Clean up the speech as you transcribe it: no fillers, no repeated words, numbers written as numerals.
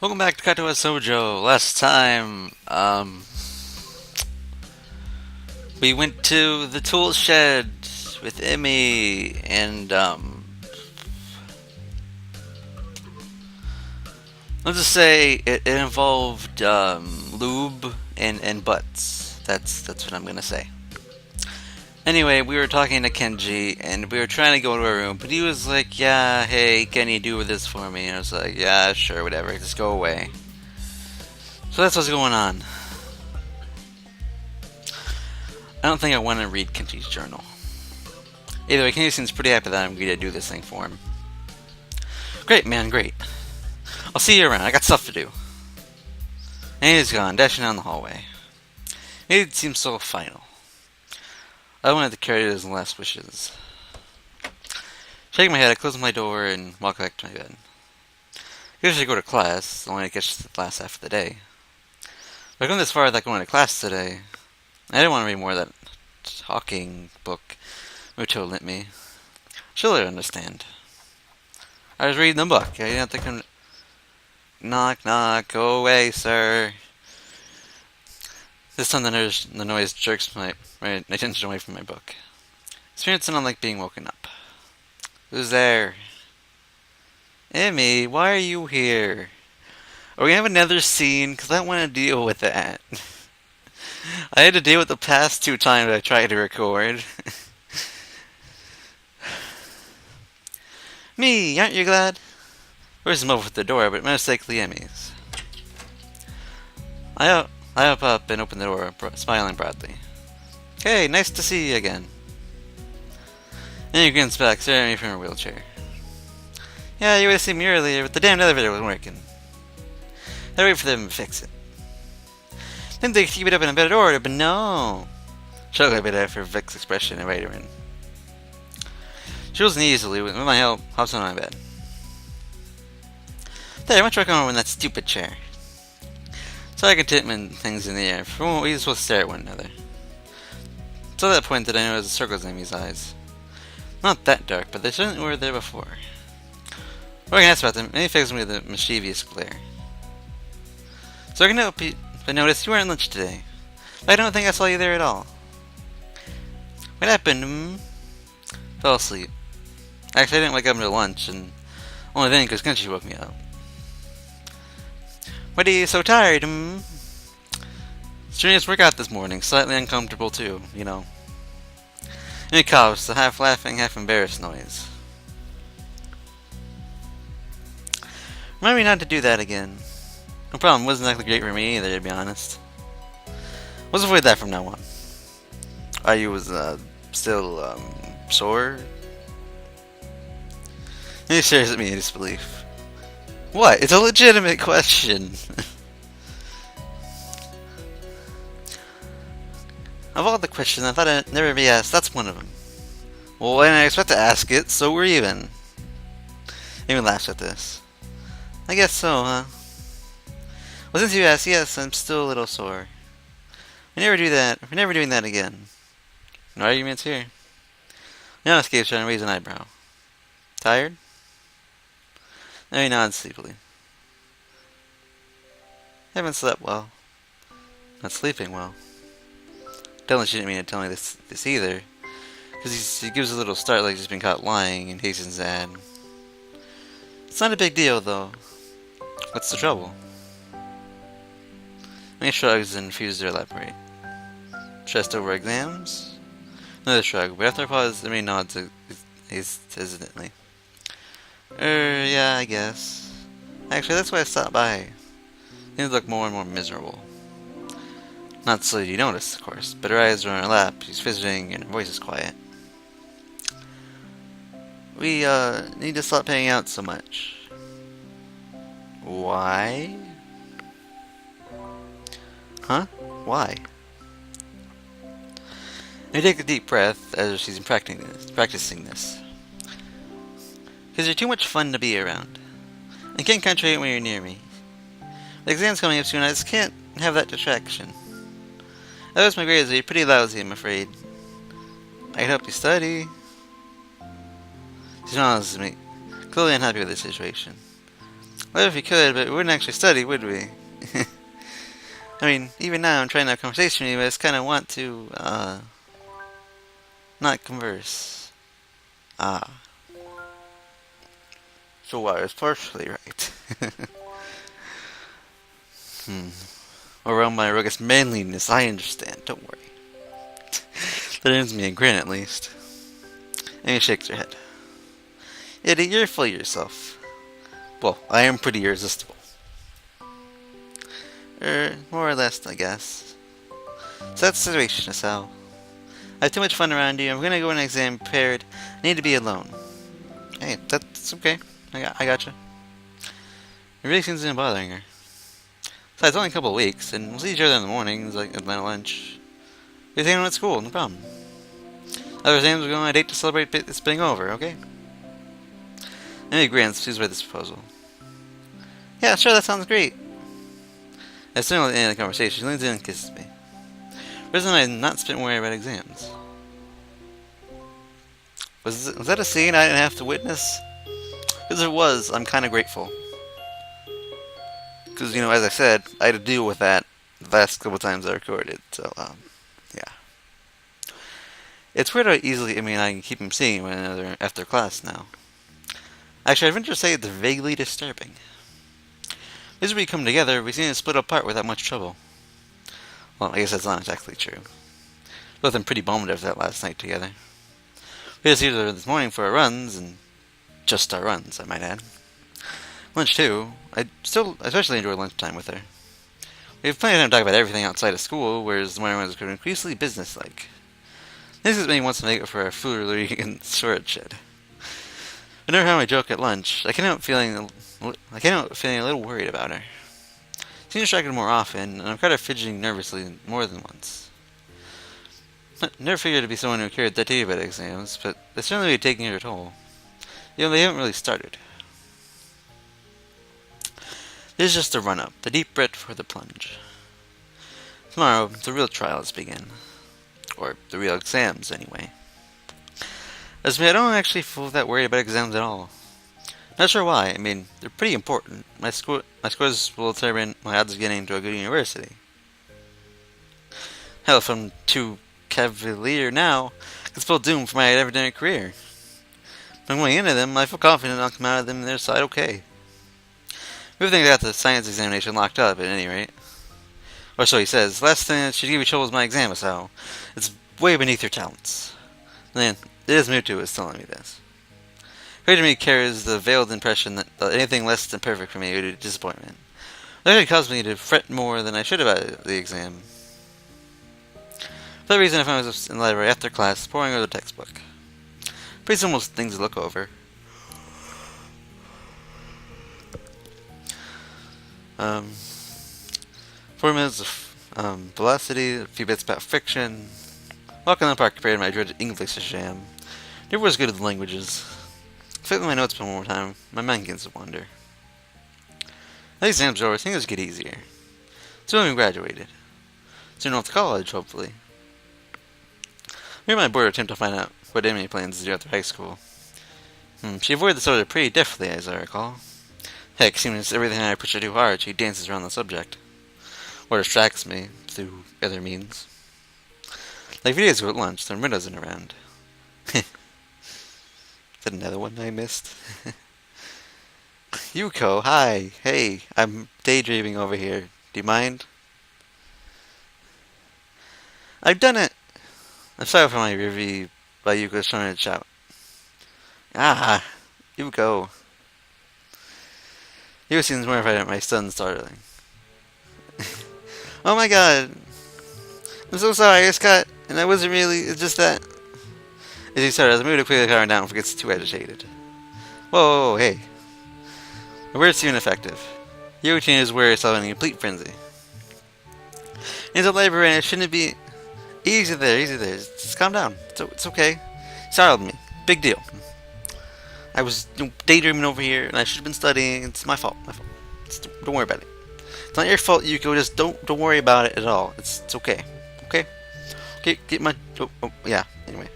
Welcome back to Katawa Shoujo. Last time, we went to the tool shed with Emmy, and, let's just say it involved, lube and butts. That's what I'm gonna say. Anyway, we were talking to Kenji, and we were trying to go to our room, but he was like, yeah, hey, can you do this for me? And I was like, yeah, sure, whatever, just go away. So that's what's going on. I don't think I want to read Kenji's journal. Either way, Kenji seems pretty happy that I'm going to do this thing for him. Great, man, great. I'll see you around. I got stuff to do. And he's gone, dashing down the hallway. It seems so final. I wanted to carry his last wishes. Shaking my head, I close my door and walk back to my bed. I usually go to class, only to catch the last half of the day. But I've gone this far without going to class today. I didn't want to read more of that talking book Muto lent me. She'll understand. I was reading the book. I didn't have to come. Knock, knock, go away, sir. This time the noise jerks my attention away from my book. Experiencing on like being woken up. Who's there? Emmy, why are you here? Are we gonna have another scene? Because I don't want to deal with that. I had to deal with the past two times I tried to record. Me, aren't you glad? Where's him over at the door, but most likely Emmy's. I hop up and open the door, smiling broadly. Hey, nice to see you again. Emmy grins back, staring at me from her wheelchair. Yeah, you would have seen me earlier, but the damn elevator wasn't working. I wait for them to fix it. Then they keep it up in a better order, but no. Chuckle a bit after Vic's expression and invite her in. She wasn't easily, with my help, hops on my bed. There, why don't you come over in that stupid chair? So I contentment things in the air. For a moment, we just both stare at one another. It's at that point that I noticed the circles in Amy's eyes. Not that dark, but they certainly were there before. When I asked about them, Amy fixed me with a mischievous glare. So I can help you, but notice you weren't at lunch today. But I don't think I saw you there at all. What happened? Fell asleep. Actually, I didn't wake up until lunch, and only then because Country woke me up. What are you so tired? Strenuous workout this morning, slightly uncomfortable too, you know. And he coughs, a half laughing, half embarrassed noise. Remind me not to do that again. No problem, wasn't exactly great for me either, to be honest. Let's avoid that from now on. Are you still sore? And he stares at me in disbelief. What? It's a legitimate question. Of all the questions I thought I'd never be asked, that's one of them. Well, I didn't expect to ask it, so we're even. Amy laughs at this. I guess so, huh? Well, since you asked, yes, I'm still a little sore. We never do that. We're never doing that again. No arguments here. Yana escapes trying to raise an eyebrow. Tired? Amy nods sleepily. Haven't slept well. Not sleeping well. Dylan she didn't mean to tell me this either. Because he gives a little start like he's been caught lying and hastens to add. It's not a big deal, though. What's the trouble? Amy shrugs and refuses to elaborate. Stressed over exams? Another shrug, but after a pause, Amy nods hesitantly. Yeah, I guess. Actually, that's why I stopped by. Things look more and more miserable. Not so you notice, of course, but her eyes are on her lap, she's fidgeting, and her voice is quiet. We, need to stop hanging out so much. Why? Huh? Why? I take a deep breath as she's practicing this. Because you're too much fun to be around. I can't concentrate when you're near me. The exam's coming up soon, I just can't have that distraction. Otherwise my grades are pretty lousy, I'm afraid. I can help you study. She smiles at me, clearly unhappy with the situation. Well, if we could, but we wouldn't actually study, would we? I mean, even now I'm trying to have a conversation with you, but I just kind of want to, not converse. Ah. So I was partially right. Around my rugged manliness, I understand, don't worry. That earns me a grin, at least. Amy shakes her head. Eddie, you're full of yourself. Well, I am pretty irresistible. More or less, I guess. So that's the situation, Sal. I have too much fun around you. I'm gonna go in exam prepared. I need to be alone. Hey, that's okay. I gotcha. It really seems to be bothering her. Besides, it's only a couple of weeks, and we'll see each other in the mornings, like at my lunch. We're hanging out at school, no problem. Other exams, we're going on a date to celebrate this being over, okay? Amy grins, pleased by this proposal. Yeah, sure, that sounds great. As soon as the end of the conversation, she leans in and kisses me. Reason I had not spent worrying about exams. Was that a scene I didn't have to witness? Because it was, I'm kind of grateful. Because, as I said, I had to deal with that the last couple times I recorded, so, yeah. It's weird how easily I can keep them seeing one another after class now. Actually, I'd venture to say it's vaguely disturbing. As we come together, we seem to split apart without much trouble. Well, I guess that's not exactly true. Both of them pretty bummed after that last night together. We just here this morning for our runs, and just our runs, I might add. Lunch, too. I especially enjoy lunchtime with her. We have plenty of time to talk about everything outside of school, whereas the morning ones are increasingly businesslike. This is me wants to make it for our foolery and storage shed. Whenever I have my joke at lunch, I can't help feeling a little worried about her. She seems distracted more often, and I'm kind of fidgeting nervously more than once. I never figured to be someone who cared that deeply about exams, but they certainly be taking her toll. They haven't really started. This is just the run-up, the deep breath before the plunge. Tomorrow, the real trials begin. Or the real exams, anyway. As for me, I don't actually feel that worried about exams at all. Not sure why. They're pretty important. My scores will determine my odds of getting into a good university. Hell, if I'm too cavalier now, I could spell doom for my academic career. If I'm going into them, I feel confident I'll come out of them on their side okay. Everything got the science examination locked up, at any rate. Or so he says. Last thing that should give you trouble is my exam, so it's way beneath your talents. Then, it is Mewtwo is telling me this. Afraid to me carries the veiled impression that anything less than perfect for me would be disappointment. That actually caused me to fret more than I should about the exam. For that reason, I found myself in the library after class, poring over the textbook. Pretty simple things to look over. Formulas of velocity, a few bits about friction. Walking in the park compared to my dreaded English exam. Never was good at the languages. Flipping my notes one more time, my mind begins to wander. The exams are over, things get easier. Soon we graduated. Soon off to college, hopefully. Me and my board attempt to find out what Emily plans to do after high school. She avoided the subject pretty deftly, as I recall. Heck, seems everything I push her too hard, she dances around the subject. Or distracts me through other means. Like videos at lunch, when Rin isn't around. Is that another one I missed? Yuko, hi. Hey, I'm daydreaming over here. Do you mind? I've done it! I'm sorry for my review by Yuko trying to shout. Ah, Yuko. Yuko seems mortified at my son's startling. Oh my god. I'm so sorry, I got, and I wasn't really, it's just that. As he started, I was moving to quickly calm down before he gets too agitated. Whoa, hey. My words seem ineffective. Yuko changed his words in a complete frenzy. He's a librarian, it shouldn't be. Easy there. Just calm down. It's okay. Startled me. Big deal. I was daydreaming over here, and I should have been studying. It's my fault. Don't worry about it. It's not your fault, Yuko. Just don't worry about it at all. It's okay. Okay. Okay. Get my. Yeah. Anyway.